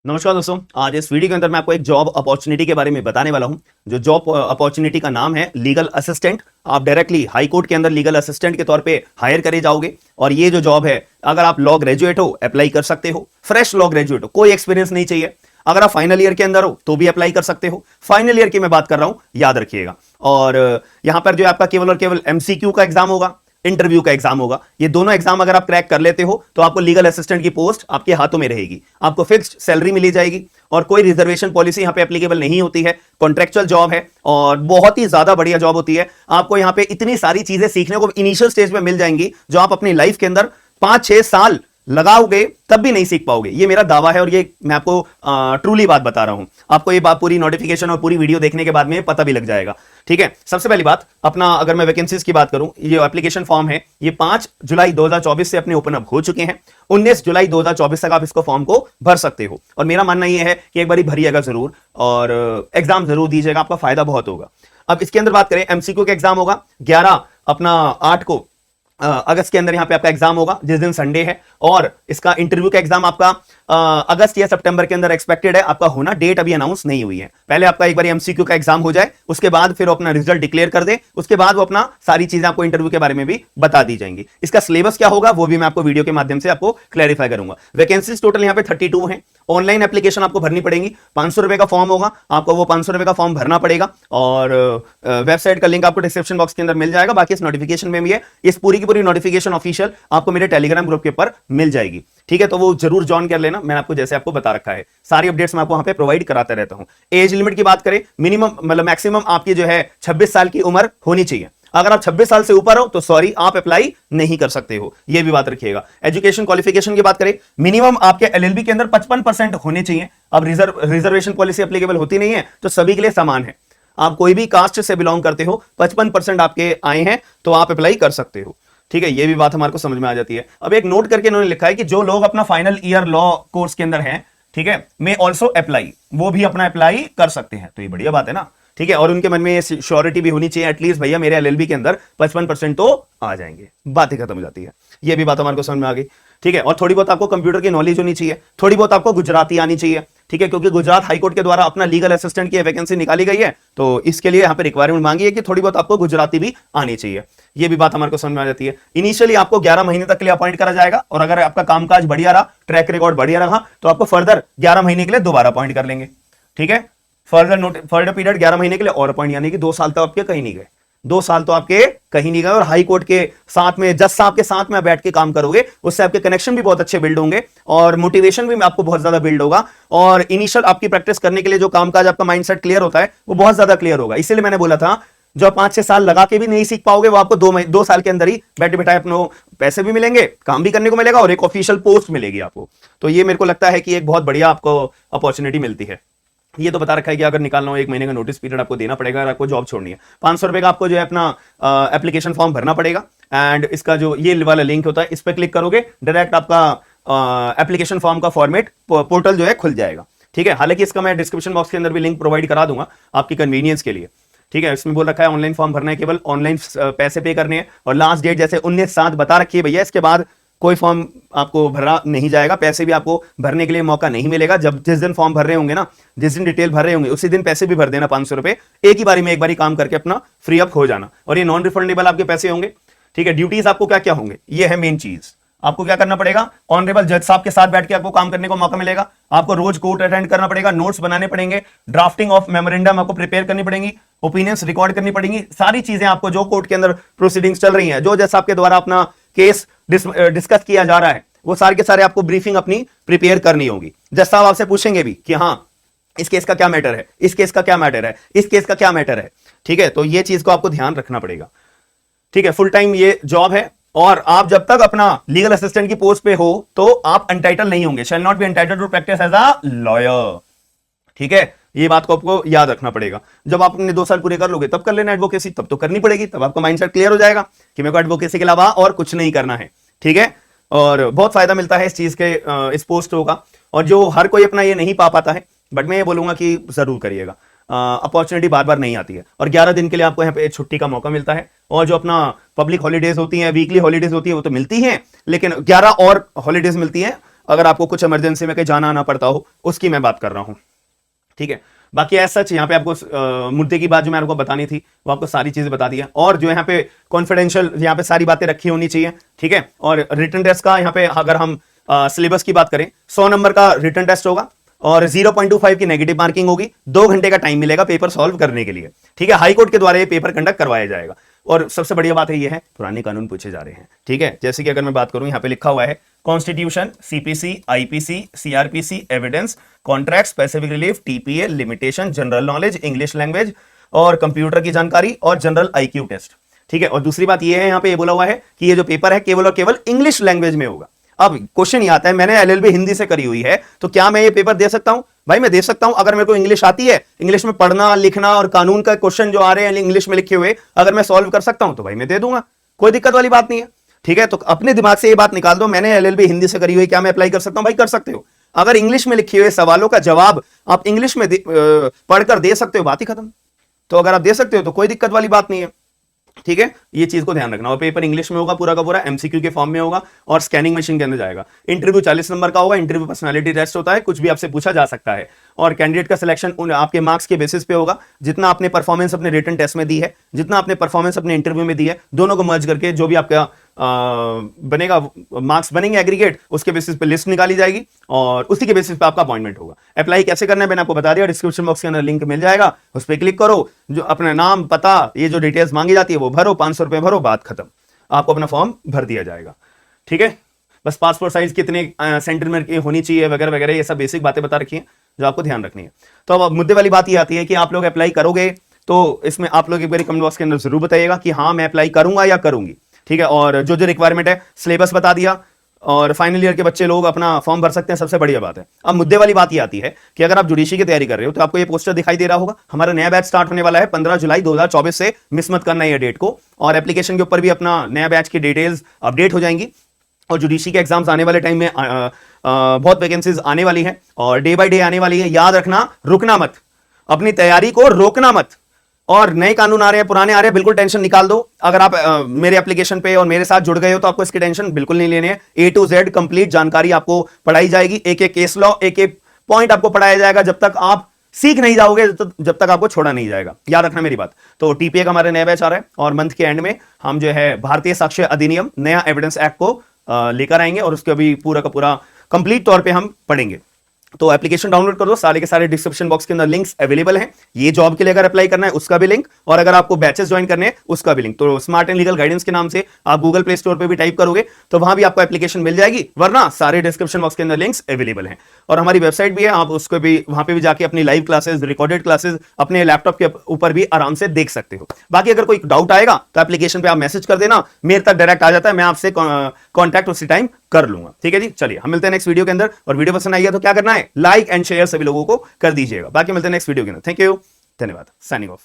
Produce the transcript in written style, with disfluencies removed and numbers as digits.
नमस्कार दोस्तों, आज इस वीडियो के अंदर मैं आपको एक जॉब अपॉर्चुनिटी के बारे में बताने वाला हूं। जो जॉब अपॉर्चुनिटी का नाम है लीगल असिस्टेंट। आप डायरेक्टली हाई कोर्ट के अंदर लीगल असिस्टेंट के तौर पे हायर करे जाओगे। और ये जो जॉब है, अगर आप लॉ ग्रेजुएट हो अप्लाई कर सकते हो, फ्रेश लॉ ग्रेजुएट हो, कोई एक्सपीरियंस नहीं चाहिए। अगर आप फाइनल ईयर के अंदर हो तो भी अप्लाई कर सकते हो। फाइनल ईयर की मैं बात कर रहा हूं, याद रखिएगा। और यहां पर जो आपका केवल और केवल एमसीक्यू का एग्जाम होगा, इंटरव्यू का एग्जाम होगा। ये दोनों एग्जाम अगर आप क्रैक कर लेते हो तो आपको लीगल असिस्टेंट की पोस्ट आपके हाथों में रहेगी। आपको फिक्स्ड सैलरी मिली जाएगी और कोई रिजर्वेशन पॉलिसी यहां पे एप्लीकेबल नहीं होती है। कॉन्ट्रेक्चुअल जॉब है और बहुत ही ज्यादा बढ़िया जॉब होती है। आपको यहां पे इतनी सारी चीजें सीखने को इनिशियल स्टेज में मिल जाएंगी जो आप अपनी लाइफ के अंदर 5-6 साल लगाओगे तब भी नहीं सीख पाओगे। ये मेरा दावा है और ये मैं आपको ट्रूली बात बता रहा हूं। आपको ये बात पूरी नोटिफिकेशन और पूरी वीडियो देखने के बाद में पता भी लग जाएगा। ठीक है, सबसे पहली बात अपना, अगर मैं वैकेंसीज की बात करूं, ये एप्लीकेशन फॉर्म है, ये 5 जुलाई 2024 से अपने ओपन अप हो चुके हैं। 19 जुलाई 2024 तक आप इसको फॉर्म को भर सकते हो। और मेरा मानना यह है कि एक बार भरिएगा जरूर और एग्जाम जरूर दीजिएगा, आपका फायदा बहुत होगा। अब इसके अंदर बात करें, एमसीक्यू का एग्जाम होगा 8 को अगस्त के अंदर यहां पे आपका एग्जाम होगा, जिस दिन संडे है। और इसका इंटरव्यू का एग्जाम आपका अगस्त या सितंबर के अंदर एक्सपेक्टेड है आपका होना। डेट अभी अनाउंस नहीं हुई है। पहले आपका एक बार एमसीक्यू का एग्जाम हो जाए, उसके बाद फिर अपना रिजल्ट डिक्लेयर कर दे, उसके बाद वो अपना सारी चीजें आपको इंटरव्यू के बारे में भी बता दी जाएंगी। इसका सिलेबस क्या होगा वो भी मैं आपको वीडियो के माध्यम से आपको क्लैरिफाई करूंगा। वैकेंसीज टोटल यहां पे 32 है। ऑनलाइन एप्लीकेशन आपको भरनी पड़ेगी, 500 रुपए का फॉर्म होगा, आपको वो 500 रुपए का फॉर्म भरना पड़ेगा। और वेबसाइट का लिंक आपको डिस्क्रिप्शन बॉक्स के अंदर मिल जाएगा। बाकी इस नोटिफिकेशन में भी है। इस पूरी की पूरी नोटिफिकेशन ऑफिशियल आपको मेरे टेलीग्राम ग्रुप के ऊपर मिल जाएगी। ठीक है, तो वो जरूर ज्वाइन कर लेना। मैंने आपको जैसे आपको बता रखा है, सारी अपडेट्स मैं आपको वहां पे प्रोवाइड कराता रहता हूं। एज लिमिट की बात करें, मिनिमम मतलब मैक्सिमम आपकी जो है 26 साल की उम्र होनी चाहिए। अगर आप 26 साल से ऊपर हो तो सॉरी, आप अप्लाई नहीं कर सकते हो, यह भी बात रखिएगा। एजुकेशन क्वालिफिकेशन की बात करें, मिनिमम आपके एलएलबी के अंदर 55% होने चाहिए। अब रिजर्वेशन पॉलिसी एप्लीकेबल होती नहीं है तो सभी के लिए समान है। आप कोई भी कास्ट से बिलोंग करते हो, 55% आपके आए हैं तो आप अप्लाई कर सकते हो। ठीक है, ये भी बात हमारे को समझ में आ जाती है। अब एक नोट करके इन्होंने लिखा है कि जो लोग अपना फाइनल ईयर लॉ कोर्स के अंदर हैं, ठीक है, मे ऑल्सो अप्लाई, वो भी अपना अप्लाई कर सकते हैं। तो ये बढ़िया बात है ना। ठीक है, और उनके मन में श्योरिटी भी होनी चाहिए एटलीस्ट, भैया मेरे एलएलबी के अंदर 55% तो आ जाएंगे। बात ही खत्म हो जाती है। ये भी बात हमारे को समझ में आ गई। ठीक है, और थोड़ी बहुत आपको कंप्यूटर की नॉलेज होनी चाहिए, थोड़ी बहुत आपको गुजराती आनी चाहिए। ठीक है, क्योंकि गुजरात हाईकोर्ट के द्वारा अपना लीगल असिस्टेंट की वैकेंसी निकाली गई है, तो इसके लिए यहां पे रिक्वायरमेंट मांगी है कि थोड़ी बहुत आपको गुजराती भी आनी चाहिए। ये भी बात हमारे को समझ में आ जाती है। इनिशियली आपको 11 महीने तक के लिए अपॉइंट करा जाएगा और अगर आपका कामकाज बढ़िया रहा, ट्रैक रिकॉर्ड बढ़िया रहा, तो आपको फर्दर 11 महीने के लिए दोबारा अपॉइंट कर लेंगे। ठीक है, फर्दर पीरियड 11 महीने के लिए और अपॉइंट, यानी कि 2 साल तक आपके कहीं नहीं गए। 2 साल तो आपके कहीं नहीं गए। और हाई कोर्ट के साथ में, जज साहब के साथ में बैठ के काम करोगे, उससे आपके कनेक्शन भी बहुत अच्छे बिल्ड होंगे और मोटिवेशन भी आपको बहुत ज्यादा बिल्ड होगा। और इनिशियल आपकी प्रैक्टिस करने के लिए जो कामकाज आपका माइंडसेट क्लियर होता है वो बहुत ज्यादा क्लियर होगा। इसीलिए मैंने बोला था, जो 5-6 साल लगा के भी नहीं सीख पाओगे, वो आपको 2 साल के अंदर ही बैठे बैठाए अपने पैसे भी मिलेंगे, काम भी करने को मिलेगा और एक ऑफिशियल पोस्ट मिलेगी आपको। तो ये मेरे को लगता है कि एक बहुत बढ़िया आपको अपॉर्चुनिटी मिलती है। ये तो बता रखा है कि अगर निकालना हो 1 महीने का नोटिस पीरियड आपको देना पड़ेगा। अगर आपको जॉब छोड़नी है, 500 रुपए का आपको जो है अपना एप्लीकेशन फॉर्म भरना पड़ेगा। एंड इसका जो ये वाला लिंक होता है, इस पर क्लिक करोगे, डायरेक्ट आपका एप्लीकेशन फॉर्म का फॉर्मेट पोर्टल जो है खुल जाएगा। ठीक है, हालांकि इसका मैं डिस्क्रिप्शन बॉक्स के अंदर भी लिंक प्रोवाइड करा दूंगा आपकी कन्वीनियंस के लिए। ठीक है, इसमें बोल रखा है ऑनलाइन फॉर्म भरना है, केवल ऑनलाइन पैसे पे करने हैं और लास्ट डेट जैसे 19/7 बता रखी है भैया। इसके बाद कोई फॉर्म आपको भरा नहीं जाएगा, पैसे भी आपको भरने के लिए मौका नहीं मिलेगा। जिस दिन फॉर्म भर रहे होंगे ना, जिस दिन डिटेल भर रहे होंगे, उसी दिन पैसे भी भर देना 500 रुपए। एक ही बारी में, एक बारी काम करके अपना फ्री अप हो जाना। और ये नॉन रिफंडेबल आपके पैसे होंगे। ठीक है, ड्यूटीज आपको क्या क्या होंगे, ये है मेन चीज। आपको क्या करना पड़ेगा, ऑनरेबल जज साहब के साथ बैठ के आपको काम करने को मौका मिलेगा। आपको रोज कोर्ट अटेंड करना पड़ेगा, नोट्स बनाने पड़ेंगे, ड्राफ्टिंग ऑफ मेमोरेंडम आपको प्रिपेयर करनी पड़ेगी, ओपिनियंस रिकॉर्ड करनी पड़ेंगी। सारी चीजें आपको जो कोर्ट के अंदर प्रोसीडिंग्स चल रही हैं, जो जज साहब के द्वारा अपना केस डिस्कस किया जा रहा है, वो सारे के सारे आपको ब्रीफिंग अपनी प्रिपेयर करनी होगी। जज साहब आपसे पूछेंगे भी कि हाँ, इस केस का क्या मैटर है, इस केस का क्या मैटर है, इस केस का क्या मैटर है। ठीक है, तो ये चीज को आपको ध्यान रखना पड़ेगा। ठीक है, फुल टाइम ये जॉब है और आप जब तक अपना लीगल असिस्टेंट की पोस्ट पे हो तो आप अनटाइटल नहीं होंगे। Shall not be entitled to practice as a lawyer. ठीक है, ये बात को आपको याद रखना पड़ेगा। जब आप अपने 2 साल पूरे कर लोगे तब कर लेना एडवोकेसी, तब तो करनी पड़ेगी। तब आपका माइंडसेट क्लियर हो जाएगा कि मेरे को एडवोकेसी के अलावा और कुछ नहीं करना है। ठीक है, और बहुत फायदा मिलता है इस चीज के, इस पोस्ट होगा। और जो हर कोई अपना ये नहीं पा पाता है, बट मैं ये बोलूंगा कि जरूर करिएगा। अपॉर्चुनिटी बार बार नहीं आती है और 11 दिन के लिए आपको यहाँ पे छुट्टी का मौका मिलता है। और जो अपना पब्लिक हॉलीडेज होती हैं, वीकली हॉलीडेज होती है, वो तो मिलती हैं, लेकिन 11 और हॉलीडेज मिलती हैं अगर आपको कुछ इमरजेंसी में कहीं जाना आना पड़ता हो, उसकी मैं बात कर रहा हूं। ठीक है, बाकी ऐसा सच यहाँ पे आपको मुद्दे की बात जो मैं आपको बतानी थी वो आपको सारी चीजें बता दिया, और जो यहाँ पे कॉन्फिडेंशियल यहाँ पे सारी बातें रखी होनी चाहिए। ठीक है, और रिटन टेस्ट का यहाँ पे अगर हम सिलेबस की बात करें, 100 नंबर का रिटन टेस्ट होगा और 0.25 की नेगेटिव मार्किंग होगी, 2 घंटे का टाइम मिलेगा पेपर सॉल्व करने के लिए। ठीक है, हाई कोर्ट के द्वारा ये पेपर कंडक्ट करवाया जाएगा, और सबसे बढ़िया बात है ये है पुराने कानून पूछे जा रहे हैं। ठीक है, जैसे कि अगर मैं बात करूं, यहाँ पे लिखा हुआ है constitution, CPC, IPC, CrPC, evidence, contract, specific relief, TPA, limitation, general knowledge, English language और कंप्यूटर की जानकारी और जनरल आईक्यू टेस्ट। ठीक है, और दूसरी बात ये है, यहाँ पे ये बोला हुआ है कि ये जो पेपर है केवल और केवल इंग्लिश लैंग्वेज में होगा। अब क्वेश्चन ये आता है, मैंने एलएलबी हिंदी से करी हुई है, तो क्या मैं ये पेपर दे सकता हूं? भाई मैं दे सकता हूं, अगर मेरे को इंग्लिश आती है, इंग्लिश में पढ़ना लिखना और कानून का क्वेश्चन जो आ रहे हैं इंग्लिश में लिखे हुए, अगर मैं सॉल्व कर सकता हूं तो भाई मैं दे दूंगा, कोई दिक्कत वाली बात नहीं है। ठीक है, तो अपने दिमाग से ये बात निकाल दो, मैंने एलएलबी हिंदी से करी हुई, क्या मैं अप्लाई कर सकता हूं? भाई कर सकते हो। अगर इंग्लिश में लिखे हुए सवालों का जवाब आप इंग्लिश में पढ़कर दे सकते हो, बात ही खत्म। तो अगर आप दे सकते हो तो कोई दिक्कत वाली बात नहीं है। ठीक है, ये चीज को ध्यान रखना। और पेपर इंग्लिश में होगा पूरा का पूरा, एमसीक्यू के फॉर्म में होगा और स्कैनिंग मशीन के अंदर जाएगा। इंटरव्यू 40 नंबर का होगा, इंटरव्यू पर्सनालिटी टेस्ट होता है, कुछ भी आपसे पूछा जा सकता है, और कैंडिडेट का सिलेक्शन आपके मार्क्स के बेसिस पे होगा, जितना आपने परफॉर्मेंस अपने रिटन टेस्ट में दी है, जितना आपने परफॉर्मेंस अपने इंटरव्यू में दी है, दोनों को मर्ज करके जो भी आपका बनेगा, मार्क्स बनेंगे एग्रीगेट, उसके बेसिस पे लिस्ट निकाली जाएगी और उसी के बेसिस पे आपका अपॉइंटमेंट होगा। अप्लाई कैसे करना है मैंने आपको बता दिया, डिस्क्रिप्शन बॉक्स के अंदर लिंक मिल जाएगा, उस पर क्लिक करो, जो अपना नाम पता ये जो डिटेल्स मांगी जाती है वो भरो, 500 रुपए भरो, बात खत्म, आपको अपना फॉर्म भर दिया जाएगा। ठीक है, बस पासपोर्ट साइज कितने सेंटर में होनी चाहिए वगैरह वगैरह, ये सब बेसिक बातें बता रखी हैं जो आपको ध्यान रखनी है। तो अब मुद्दे वाली बात ये आती है कि आप लोग अप्लाई करोगे तो इसमें आप लोग एक बार कमेंट बॉक्स के अंदर जरूर बताइएगा कि हाँ मैं अप्लाई करूंगा या करूंगी। ठीक है, और जो जो रिक्वायरमेंट है सिलेबस बता दिया, और फाइनल ईयर के बच्चे लोग अपना फॉर्म भर सकते हैं, सबसे बढ़िया बात है। अब मुद्दे वाली बात ये आती है कि अगर आप जुडिशरी की तैयारी कर रहे हो तो आपको ये पोस्टर दिखाई दे रहा होगा, हमारा नया बैच स्टार्ट होने वाला है 15 जुलाई 2024 से, मिस मत करना ये डेट को, और एप्लीकेशन के ऊपर भी अपना नया बैच की डिटेल्स अपडेट हो जाएंगी, और जुडिशरी के एग्जाम्स आने वाले टाइम में बहुत वैकेंसीज आने वाली है और डे बाय डे आने वाली है। याद रखना, रुकना मत, अपनी तैयारी को रोकना मत, और नए कानून आ रहे हैं पुराने आ रहे हैं, बिल्कुल टेंशन निकाल दो। अगर आप मेरे एप्लीकेशन पे और मेरे साथ जुड़ गए हो तो आपको इसकी टेंशन बिल्कुल नहीं लेनी है। A to Z कंप्लीट जानकारी आपको पढ़ाई जाएगी, एक एक केस लॉ, एक एक पॉइंट आपको पढ़ाया जाएगा, जब तक आप सीख नहीं जाओगे, जब तक आपको छोड़ा नहीं जाएगा। याद रखना मेरी बात। तो टीपीए का हमारे नया बैच आ रहा है और मंथ के एंड में हम जो है भारतीय साक्ष्य अधिनियम नया एविडेंस एक्ट को लेकर आएंगे और उसके अभी पूरा का पूरा कंप्लीट तौर पे हम पढ़ेंगे। तो एप्लीकेशन डाउनलोड कर दो, सारे के सारे डिस्क्रिप्शन बॉक्स के अंदर लिंक्स अवेलेबल हैं। ये जॉब के लिए अगर अप्लाई करना है उसका भी लिंक, और अगर आपको बैचेस ज्वाइन करने हैं उसका भी लिंक। तो स्मार्ट एंड लीगल गाइडेंस के नाम से आप गूगल प्ले स्टोर पे भी टाइप करोगे तो वहां भी आपको एप्लीकेशन मिल जाएगी, वरना सारे डिस्क्रिप्शन बॉक्स के अंदर लिंक्स अवेलेबल हैं। और हमारी वेबसाइट भी है, आप उसको भी वहां पे भी जाके अपनी लाइव क्लासेस, रिकॉर्डेड क्लासेस अपने लैपटॉप के ऊपर भी आराम से देख सकते हो। बाकी अगर कोई डाउट आएगा तो एप्लीकेशन पे आप मैसेज कर देना, मेरे तक डायरेक्ट आ जाता है, मैं आपसे कॉन्टैक्ट उसी टाइम कर लूंगा। ठीक है जी, चलिए हम मिलते हैं नेक्स्ट वीडियो के अंदर। और वीडियो पसंद आई है तो क्या करना है, लाइक एंड शेयर सभी लोगों को कर दीजिएगा। बाकी मिलते हैं नेक्स्ट वीडियो के अंदर। थैंक यू, धन्यवाद, साइनिंग ऑफ।